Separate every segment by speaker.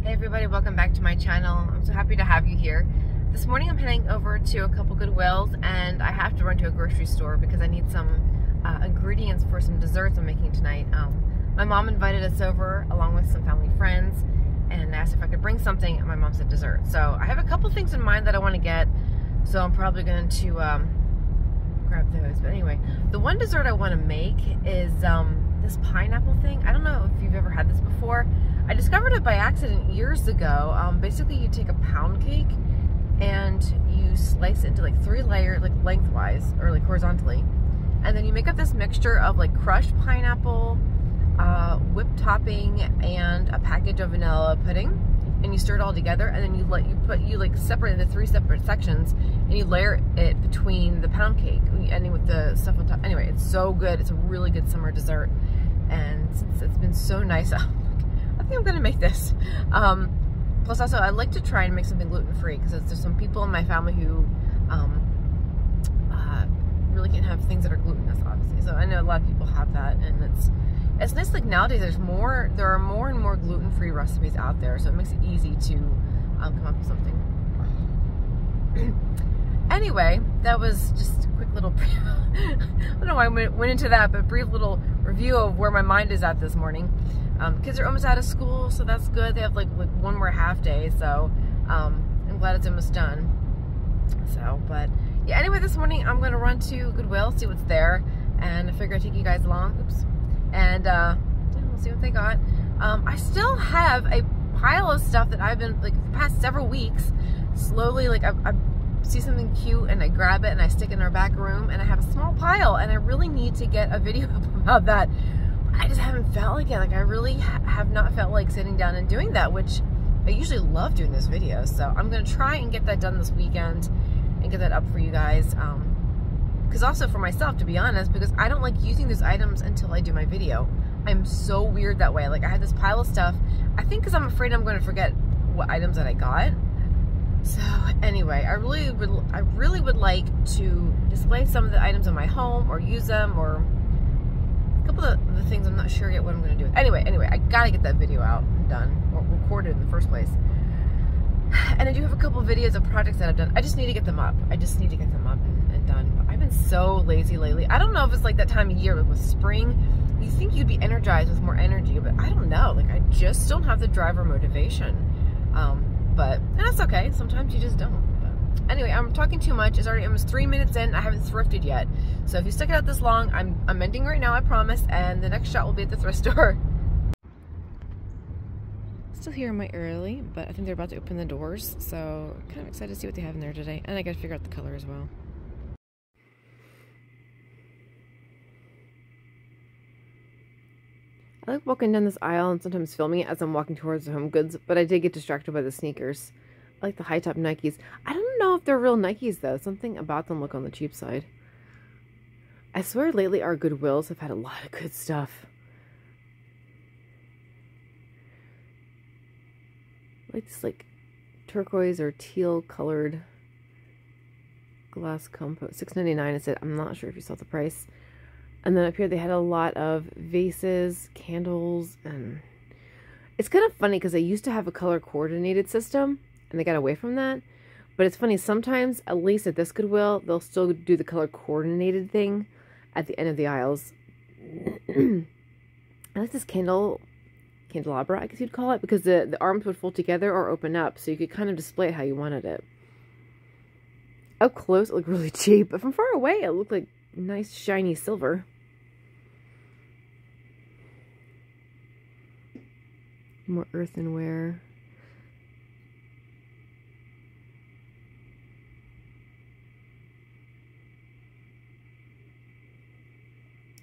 Speaker 1: Hey everybody, welcome back to my channel. I'm so happy to have you here. This morning I'm heading over to a couple Goodwills and I have to run to a grocery store because I need some ingredients for some desserts I'm making tonight. My mom invited us over along with some family friends and asked if I could bring something, and my mom said dessert. So I have a couple things in mind that I want to get, so I'm probably going to grab those. But anyway, the one dessert I want to make is this pineapple thing. I don't know if you've ever had this before. I discovered it by accident years ago. Basically, you take a pound cake and you slice it into like 3 layers, like lengthwise or like horizontally, and then you make up this mixture of like crushed pineapple, whipped topping, and a package of vanilla pudding, and you stir it all together, and then you like separate it into 3 separate sections, and you layer it between the pound cake, ending with the stuff on top. Anyway, it's so good. It's a really good summer dessert, and it's been so nice. I think I'm gonna make this. Plus, also, I like to try and make something gluten-free because there's some people in my family who really can't have things that are glutinous, obviously. So I know a lot of people have that, and it's nice. Like nowadays, there are more and more gluten-free recipes out there, so it makes it easy to come up with something. Anyway, that was just a quick little I don't know why I went into that, but brief little review of where my mind is at this morning. Kids are almost out of school, so that's good. They have like one more half day, so I'm glad it's almost done. So, but yeah, anyway, this morning I'm going to run to Goodwill, see what's there, and I figure I'd take you guys along. Oops. And yeah, we'll see what they got. I still have a pile of stuff that I've been, like, the past several weeks, slowly, like, I see something cute and I grab it and I stick it in our back room, and I have a small pile, and I really need to get a video up about that. I just haven't felt like it. Like, I really have not felt like sitting down and doing that, which I usually love doing those videos. So I'm going to try and get that done this weekend and get that up for you guys. Because also for myself, to be honest, because I don't like using those items until I do my video. I'm so weird that way. Like, I had this pile of stuff, I think because I'm afraid I'm going to forget what items that I got. So anyway, I really would like to display some of the items in my home, or use them, or a couple of the things I'm not sure yet what I'm going to do. Anyway, I gotta get that video out and done, or recorded in the first place. And I do have a couple videos of projects that I've done. I just need to get them up. I just need to get them up and done. But I've been so lazy lately. I don't know if it's like that time of year, like with spring, you think you'd be energized with more energy, but I don't know. Like, I just don't have the drive or motivation. And that's okay. Sometimes you just don't. But anyway, I'm talking too much. It's already almost 3 minutes in. I haven't thrifted yet. So if you stuck it out this long, I'm ending right now, I promise. And the next shot will be at the thrift store. Still here in my early, but I think they're about to open the doors, so kind of excited to see what they have in there today. And I gotta figure out the color as well. I like walking down this aisle and sometimes filming it as I'm walking towards the Home Goods, but I did get distracted by the sneakers. I like the high top Nikes. I don't know if they're real Nikes though. Something about them look on the cheap side. I swear lately our Goodwills have had a lot of good stuff. I like this like turquoise or teal colored glass compote. $6.99 it said. I'm not sure if you saw the price. And then up here they had a lot of vases, candles, and it's kind of funny because they used to have a color coordinated system and they got away from that. But it's funny, sometimes, at least at this Goodwill, they'll still do the color coordinated thing at the end of the aisles. I like this candelabra, I guess you'd call it, because the arms would fold together or open up, so you could kind of display it how you wanted it. Up close, it looked really cheap, but from far away, it looked like nice, shiny silver. More earthenware.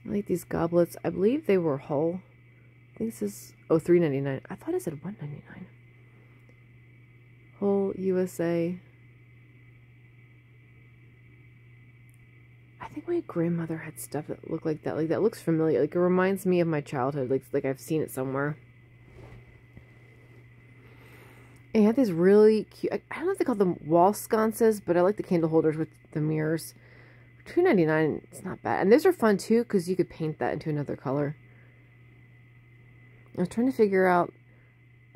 Speaker 1: I like these goblets. I believe they were Hull. I think this is, oh, $3.99. I thought it said $1.99. Hull, USA. I think my grandmother had stuff that looked like that. Like, that looks familiar. Like, it reminds me of my childhood. Like I've seen it somewhere. And you have these really cute, I don't know if they call them wall sconces, but I like the candle holders with the mirrors. For $2.99, it's not bad. And those are fun too, because you could paint that into another color. I was trying to figure out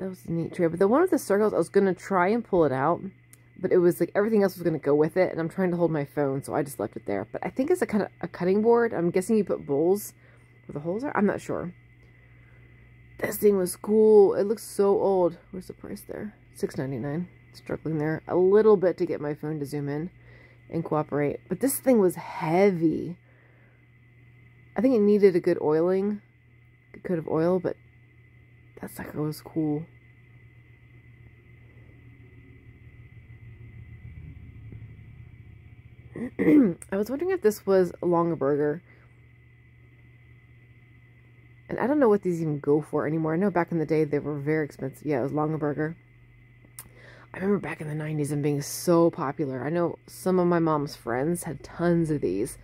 Speaker 1: That was a neat tray. But the one with the circles, I was going to try and pull it out. But it was like everything else was going to go with it. And I'm trying to hold my phone, so I just left it there. But I think it's a kind of a cutting board. I'm guessing you put bowls where the holes are. I'm not sure. This thing was cool. It looks so old. Where's the price there? $6.99. Struggling there a little bit to get my phone to zoom in and cooperate. But this thing was heavy. I think it needed a good oiling. A coat of oil, but that sucker was cool. I was wondering if this was a Longaberger. And I don't know what these even go for anymore. I know back in the day they were very expensive. Yeah, it was Longaberger. I remember back in the 90s them being so popular. I know some of my mom's friends had tons of these.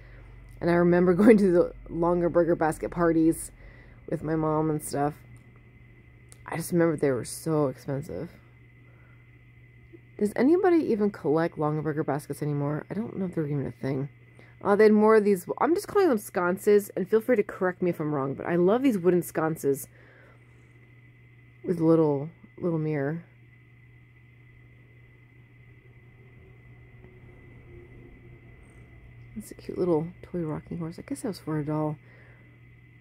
Speaker 1: And I remember going to the Longaberger basket parties with my mom and stuff. I just remember they were so expensive. Does anybody even collect Longaberger baskets anymore? I don't know if they're even a thing. They had more of these. I'm just calling them sconces, and feel free to correct me if I'm wrong, but I love these wooden sconces with a little mirror. It's a cute little toy rocking horse. I guess that was for a doll.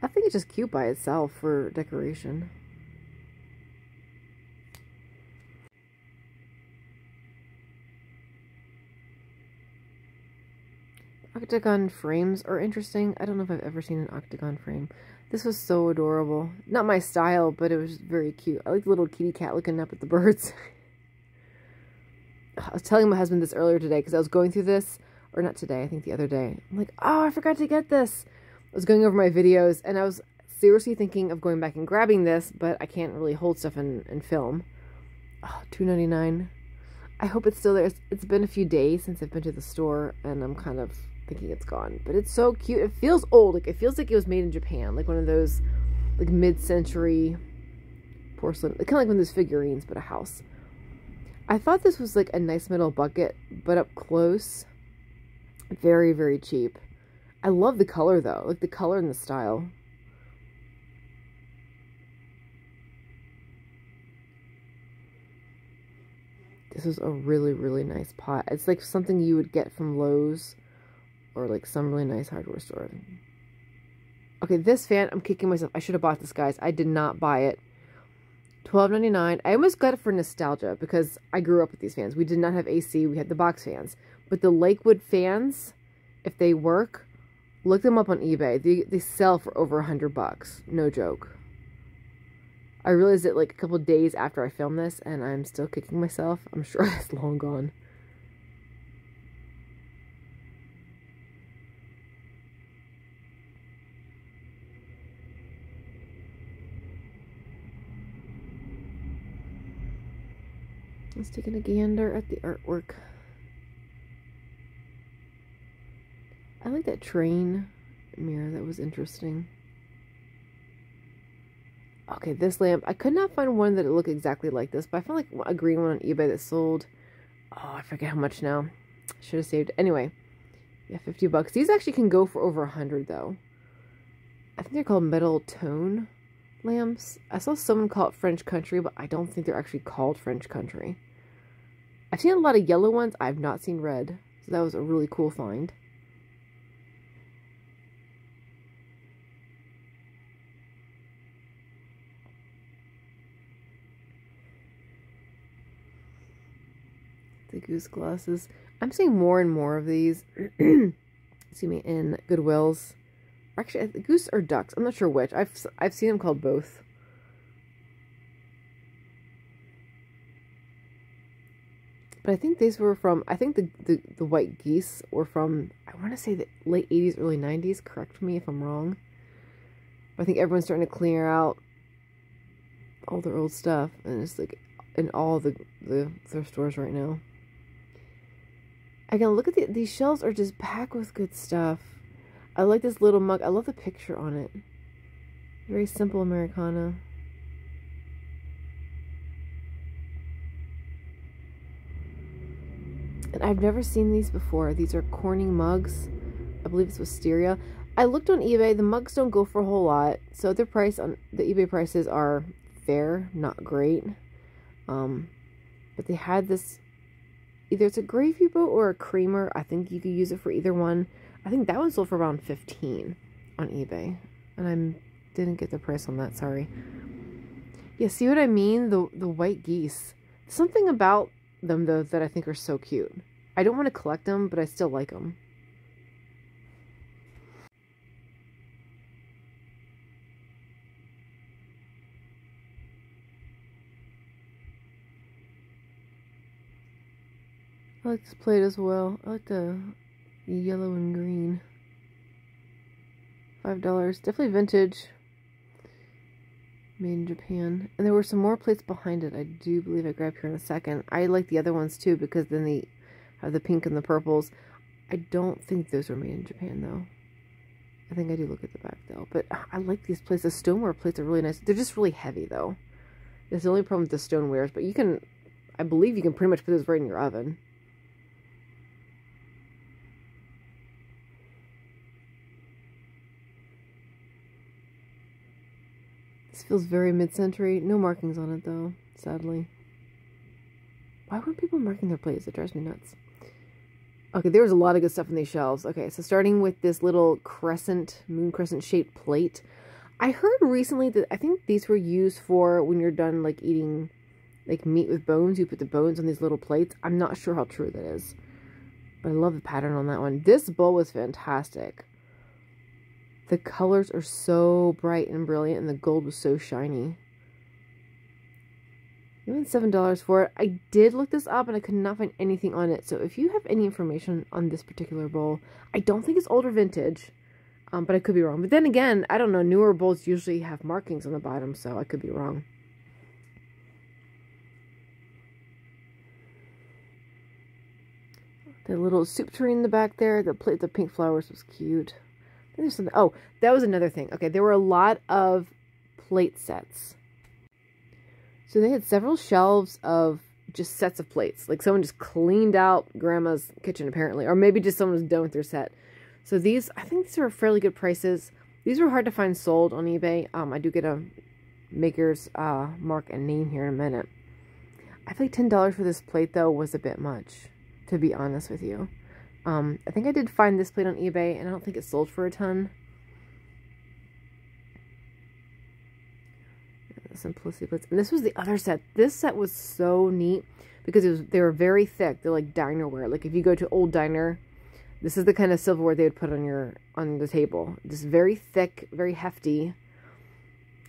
Speaker 1: I think it's just cute by itself for decoration. Octagon frames are interesting. I don't know if I've ever seen an octagon frame. This was so adorable. Not my style, but it was very cute. I like the little kitty cat looking up at the birds. I was telling my husband this earlier today because I was going through this, or not today, I think the other day. I'm like, oh, I forgot to get this. I was going over my videos, and I was seriously thinking of going back and grabbing this, but I can't really hold stuff and film. Oh, $2.99. I hope it's still there. It's been a few days since I've been to the store, and I'm kind of thinking it's gone. But it's so cute. It feels old. Like, it feels like it was made in Japan. Like one of those, like, mid-century porcelain. Kind of like one of those figurines, but a house. I thought this was, like, a nice metal bucket, but up close, very, very cheap. I love the color, though. Like, the color and the style. This is a really, really nice pot. It's like something you would get from Lowe's or like some really nice hardware store. Okay, this fan, I'm kicking myself. I should have bought this, guys. I did not buy it. $12.99. I almost got it for nostalgia because I grew up with these fans. We did not have AC. We had the box fans. But the Lakewood fans, if they work, look them up on eBay. They sell for over $100. No joke. I realized it like a couple days after I filmed this, and I'm still kicking myself. I'm sure it's long gone. Let's take a gander at the artwork. I like that train mirror. That was interesting. Okay, this lamp. I could not find one that looked exactly like this, but I found like a green one on eBay that sold. Oh, I forget how much now. Should have saved. Anyway, yeah, $50. These actually can go for over 100 though. I think they're called metal tone lamps. I saw someone call it French Country, but I don't think they're actually called French Country. I've seen a lot of yellow ones. I've not seen red, so that was a really cool find. The goose glasses. I'm seeing more and more of these. Excuse me, in Goodwills. Actually, goose or ducks. I'm not sure which. I've seen them called both. But I think these were from. I think the white geese were from. I want to say the late 80s, early 90s. Correct me if I'm wrong. But I think everyone's starting to clear out all their old stuff, and it's like in all the thrift stores right now. Again, look at these shelves are just packed with good stuff. I like this little mug. I love the picture on it. Very simple Americana. And I've never seen these before. These are Corning mugs. I believe it's Wisteria. I looked on eBay. The mugs don't go for a whole lot. So their price on the eBay prices are fair, not great. But they had this, either it's a gravy boat or a creamer. I think you could use it for either one. I think that one sold for around $15 on eBay. And I didn't get the price on that, sorry. Yeah, see what I mean? The white geese. Something about them, though, that I think are so cute. I don't want to collect them, but I still like them. I like this plate as well. I like the yellow and green. $5. Definitely vintage. Made in Japan. And there were some more plates behind it. I do believe I grabbed here in a second. I like the other ones too because then they have the pink and the purples. I don't think those were made in Japan though. I think I do look at the back though. But I like these plates. The stoneware plates are really nice. They're just really heavy though. That's the only problem with the stonewares. But you can, I believe you can pretty much put those right in your oven. This feels very mid-century. No markings on it, though, sadly. Why weren't people marking their plates? It drives me nuts. Okay, there was a lot of good stuff in these shelves. Okay, so starting with this little crescent, moon crescent-shaped plate. I heard recently that I think these were used for when you're done, like, eating, like, meat with bones. You put the bones on these little plates. I'm not sure how true that is. But I love the pattern on that one. This bowl was fantastic. The colors are so bright and brilliant, and the gold was so shiny. Even $7 for it. I did look this up, and I could not find anything on it. So if you have any information on this particular bowl, I don't think it's old or vintage, but I could be wrong. But then again, I don't know. Newer bowls usually have markings on the bottom, so I could be wrong. The little soup tureen in the back there. The plate, the pink flowers was cute. There's something. Oh, that was another thing. Okay, there were a lot of plate sets. So they had several shelves of just sets of plates. Like someone just cleaned out grandma's kitchen apparently. Or maybe just someone was done with their set. So these, I think these were fairly good prices. These were hard to find sold on eBay. I do get a maker's mark and name here in a minute. I feel like $10 for this plate though was a bit much, to be honest with you. I think I did find this plate on eBay, and I don't think it sold for a ton. Simplicity plates. And this was the other set. This set was so neat because they were very thick. They're like dinerware. Like if you go to old diner, this is the kind of silverware they would put on the table. Just very thick, very hefty.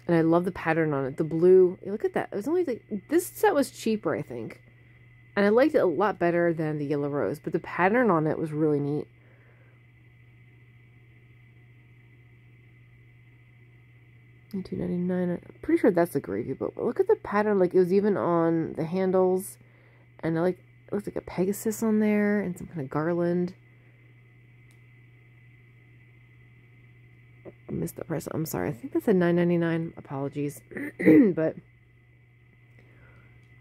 Speaker 1: And I love the pattern on it. The blue. Look at that. It was only like, this set was cheaper, I think. And I liked it a lot better than the yellow rose. But the pattern on it was really neat. $2.99. I'm pretty sure that's the gravy boat. But look at the pattern. Like, it was even on the handles. And it looks like a Pegasus on there. And some kind of garland. I missed the price. I'm sorry. I think that's a $9.99. Apologies. But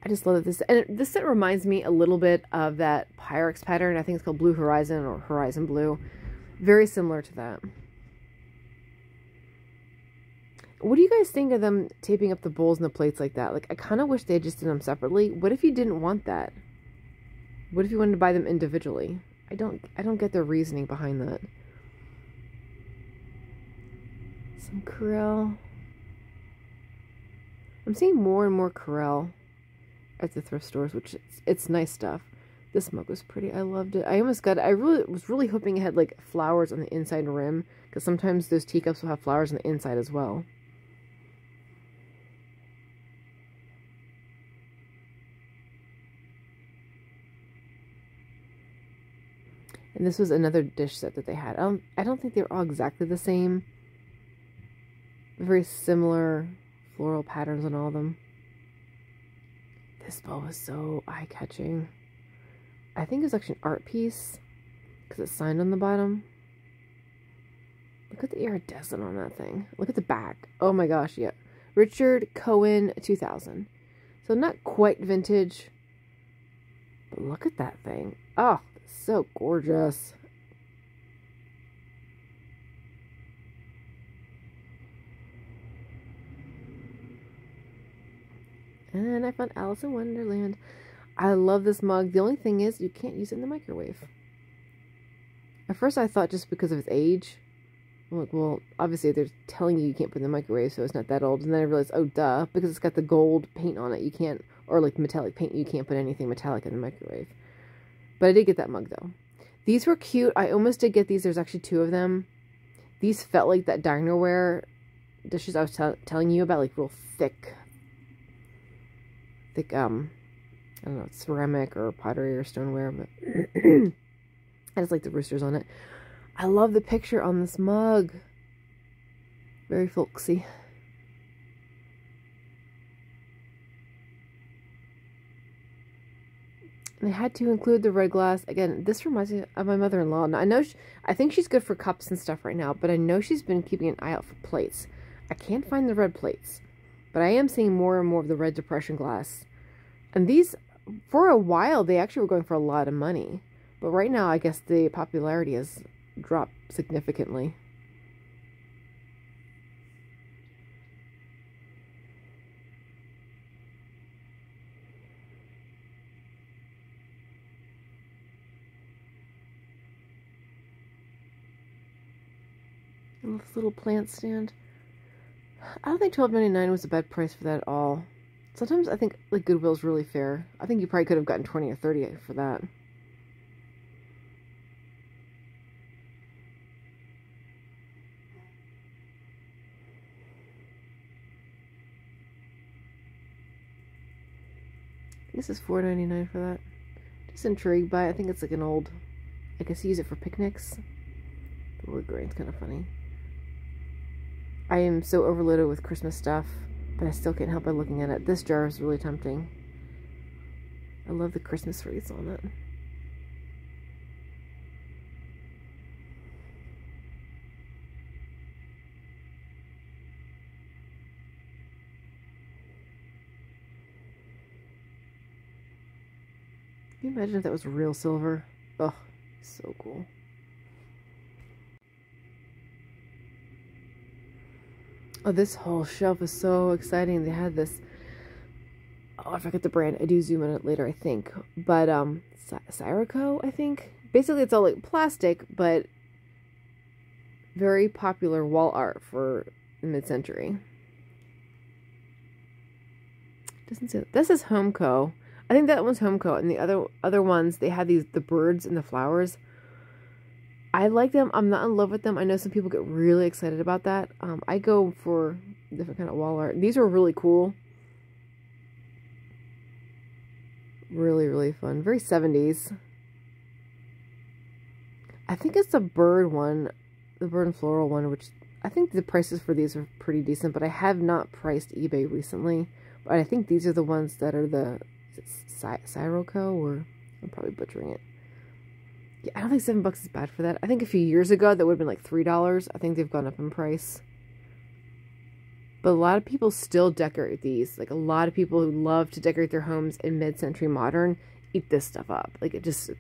Speaker 1: I just love this. And this set reminds me a little bit of that Pyrex pattern. I think it's called Blue Horizon or Horizon Blue. Very similar to that. What do you guys think of them taping up the bowls and the plates like that? Like, I kind of wish they just did them separately. What if you didn't want that? What if you wanted to buy them individually? I don't get the reasoning behind that. Some Corelle. I'm seeing more and more Corelle at the thrift stores, which it's nice stuff. This mug was pretty. I loved it. I was really hoping it had like flowers on the inside rim, because sometimes those teacups will have flowers on the inside as well. And this was another dish set that they had. I don't think they're all exactly the same. Very similar floral patterns on all of them. This bowl was so eye-catching. I think it's actually an art piece because it's signed on the bottom. Look at the iridescent on that thing. Look at the back. Oh my gosh, yeah. Richard Cohen 2000. So not quite vintage, but look at that thing. Oh, so gorgeous. And I found Alice in Wonderland. I love this mug. The only thing is you can't use it in the microwave. At first I thought just because of its age. I'm like, well, obviously they're telling you can't put it in the microwave, so it's not that old. And then I realized, oh, duh, because it's got the gold paint on it, you can't, or like metallic paint, you can't put anything metallic in the microwave. But I did get that mug, though. These were cute. I almost did get these. There's actually 2 of them. These felt like that dinerware dishes I was telling you about, like real thick, I don't know, ceramic or pottery or stoneware, but I just like the roosters on it. I love the picture on this mug. Very folksy. And I had to include the red glass. Again, this reminds me of my mother-in-law. Now, I think she's good for cups and stuff right now, but I know she's been keeping an eye out for plates. I can't find the red plates, but I am seeing more and more of the red depression glass. And these, for a while, they actually were going for a lot of money. But right now, I guess the popularity has dropped significantly. And this little plant stand. I don't think $12.99 was a bad price for that at all. Sometimes I think like Goodwill's really fair. I think you probably could have gotten 20 or 30 for that. This is $4.99 for that. Just intrigued by it. I think it's like an old, I guess you use it for picnics. The wood grain's kind of funny. I am so overloaded with Christmas stuff, but I still can't help by looking at it. This jar is really tempting. I love the Christmas wreaths on it. Can you imagine if that was real silver? Oh, so cool. Oh, this whole shelf is so exciting. They had this, oh, I forget the brand. I do zoom in it later, I think. But, Syroco, I think. Basically, it's all like plastic, but very popular wall art for the mid-century. Doesn't say, this is Homeco. I think that one's Homeco, and the other ones, they had the birds and the flowers. I like them. I'm not in love with them. I know some people get really excited about that. I go for different kind of wall art. These are really cool. Really, really fun. Very 70s. I think it's the bird one, the bird and floral one, which I think the prices for these are pretty decent, but I have not priced eBay recently. But I think these are the ones that are the Syroco, or I'm probably butchering it. Yeah, I don't think $7 is bad for that. I think a few years ago that would have been like $3. I think they've gone up in price. But a lot of people still decorate these. Like a lot of people who love to decorate their homes in mid-century modern eat this stuff up. Like it just...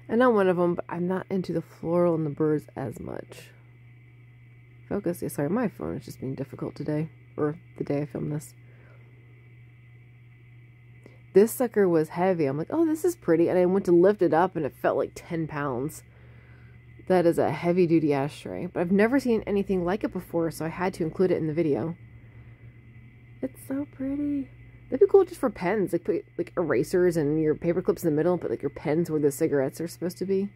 Speaker 1: I'm not one of them, but I'm not into the floral and the birds as much. Focus. Yeah, sorry, my phone is just being difficult today. Or the day I filmed this. This sucker was heavy. I'm like, oh, this is pretty. And I went to lift it up and it felt like 10 pounds. That is a heavy duty ashtray. But I've never seen anything like it before, so I had to include it in the video. It's so pretty. That'd be cool just for pens. Like put like erasers and your paper clips in the middle and put like your pens where the cigarettes are supposed to be.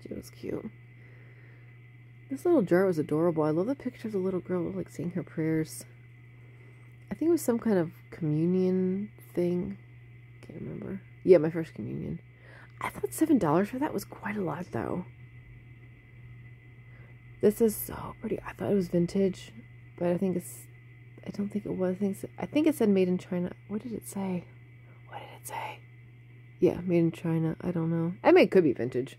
Speaker 1: It was cute. This little jar was adorable. I love the picture of the little girl like saying her prayers. I think it was some kind of communion thing. Can't remember. Yeah, my first communion. I thought $7 for that was quite a lot though. This is so pretty. I thought it was vintage, but I think it's, I don't think it was. I think it said made in China. What did it say? What did it say? Yeah, made in China. I don't know. I mean, it could be vintage.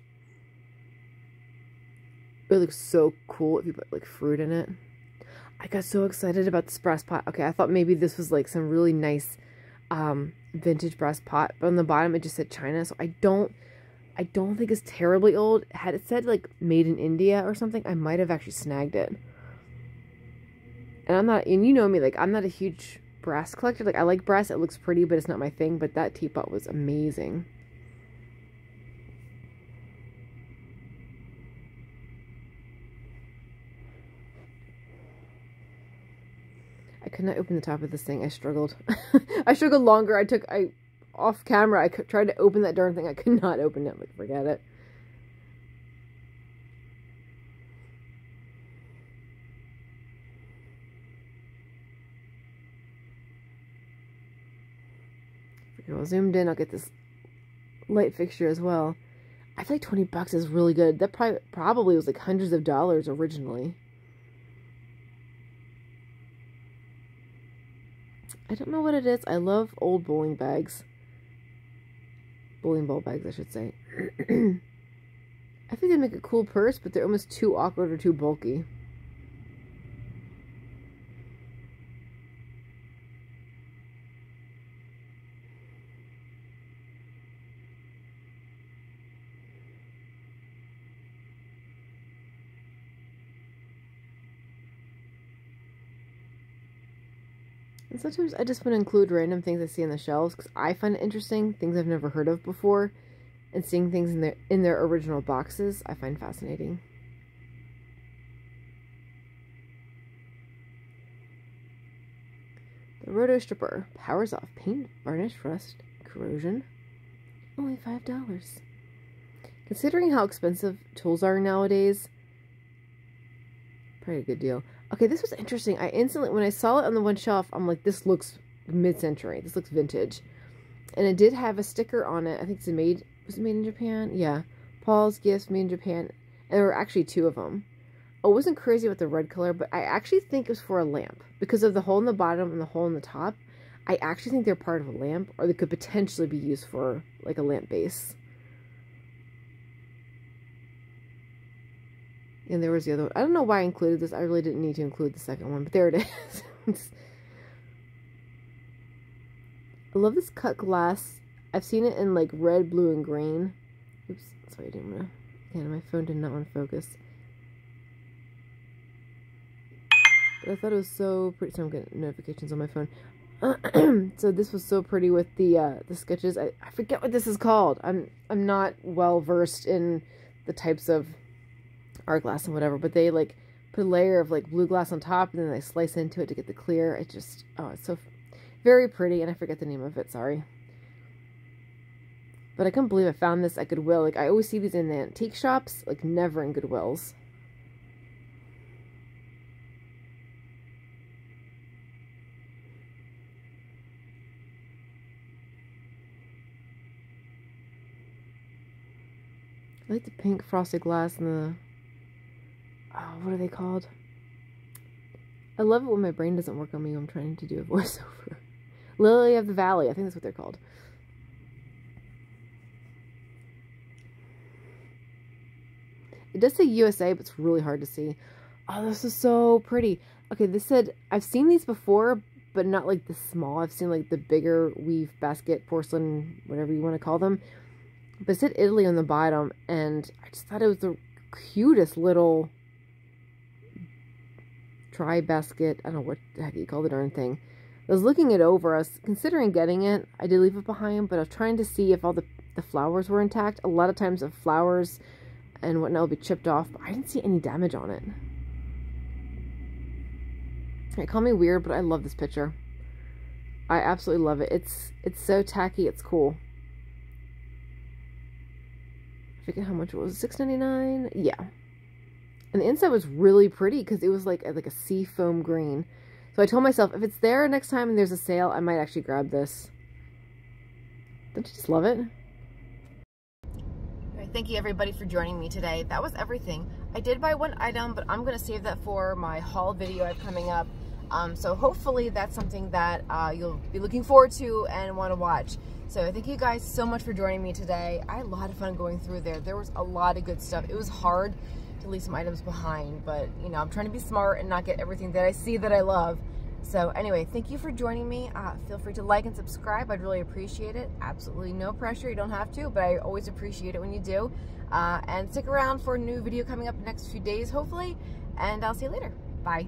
Speaker 1: It looks so cool if you put like fruit in it. I got so excited about this brass pot. Okay, I thought maybe this was like some really nice vintage brass pot, but on the bottom it just said China, so I don't think it's terribly old. Had it said like made in India or something, I might have actually snagged it. And I'm not, and you know me, like I'm not a huge brass collector. Like I like brass, it looks pretty, but it's not my thing. But that teapot was amazing. I could not open the top of this thing. I struggled. I struggled longer. Off camera, I tried to open that darn thing. I could not open it. Like, forget it. Okay, well, zoomed in. I'll get this light fixture as well. I feel like 20 bucks is really good. That probably was like hundreds of dollars originally. I don't know what it is. I love old bowling bags. Bowling ball bags, I should say. I think they make a cool purse, but they're almost too awkward or too bulky. And sometimes I just want to include random things I see on the shelves because I find it interesting, things I've never heard of before, and seeing things in their original boxes I find fascinating. The Roto Stripper powers off paint, varnish, rust, corrosion. Only $5. Considering how expensive tools are nowadays, probably a good deal. Okay, this was interesting. I instantly, when I saw it on the one shelf, I'm like, this looks mid-century. This looks vintage. And it did have a sticker on it. I think it's was it made in Japan? Yeah. Paul's Gifts, made in Japan. And there were actually 2 of them. I wasn't crazy with the red color, but I actually think it was for a lamp. Because of the hole in the bottom and the hole in the top, I actually think they're part of a lamp, or they could potentially be used for, like, a lamp base. And there was the other one. I don't know why I included this. I really didn't need to include the second one, but there it is. I love this cut glass. I've seen it in like red, blue, and green. Oops, sorry, I didn't want to. Yeah, my phone did not want to focus. But I thought it was so pretty. So I'm getting notifications on my phone. So this was so pretty with the sketches. I forget what this is called. I'm not well versed in the types of art glass and whatever, but they like put a layer of like blue glass on top and then they slice into it to get the clear. It just, oh, it's so very pretty, and I forget the name of it, sorry. But I couldn't believe I found this at Goodwill. Like I always see these in the antique shops, like never in Goodwills. I like the pink frosted glass and the, oh, what are they called? I love it when my brain doesn't work on me when I'm trying to do a voiceover. Lily of the Valley, I think that's what they're called. It does say USA, but it's really hard to see. Oh, this is so pretty. Okay, this said, I've seen these before, but not like the small. I've seen like the bigger weave basket, porcelain, whatever you want to call them. But it said Italy on the bottom, and I just thought it was the cutest little try basket. I don't know what the heck you call the darn thing. I was looking it over. I was considering getting it. I did leave it behind, but I was trying to see if all the flowers were intact. A lot of times the flowers and whatnot will be chipped off, but I didn't see any damage on it. It call me weird, but I love this picture. I absolutely love it. It's so tacky. It's cool. I forget how much it was. $6.99. Yeah. And the inside was really pretty because it was like a sea foam green. So I told myself, if it's there next time and there's a sale, I might actually grab this. Don't you just love it? All right, thank you everybody for joining me today. That was everything. I did buy one item, but I'm going to save that for my haul video I have coming up. So hopefully that's something that you'll be looking forward to and want to watch. So thank you guys so much for joining me today. I had a lot of fun going through there. There was a lot of good stuff. It was hard to leave some items behind, but you know, I'm trying to be smart and not get everything that I see that I love. So anyway, thank you for joining me. Feel free to like and subscribe. I'd really appreciate it. Absolutely no pressure. You don't have to, but I always appreciate it when you do. And stick around for a new video coming up in the next few days, hopefully. And I'll see you later. Bye.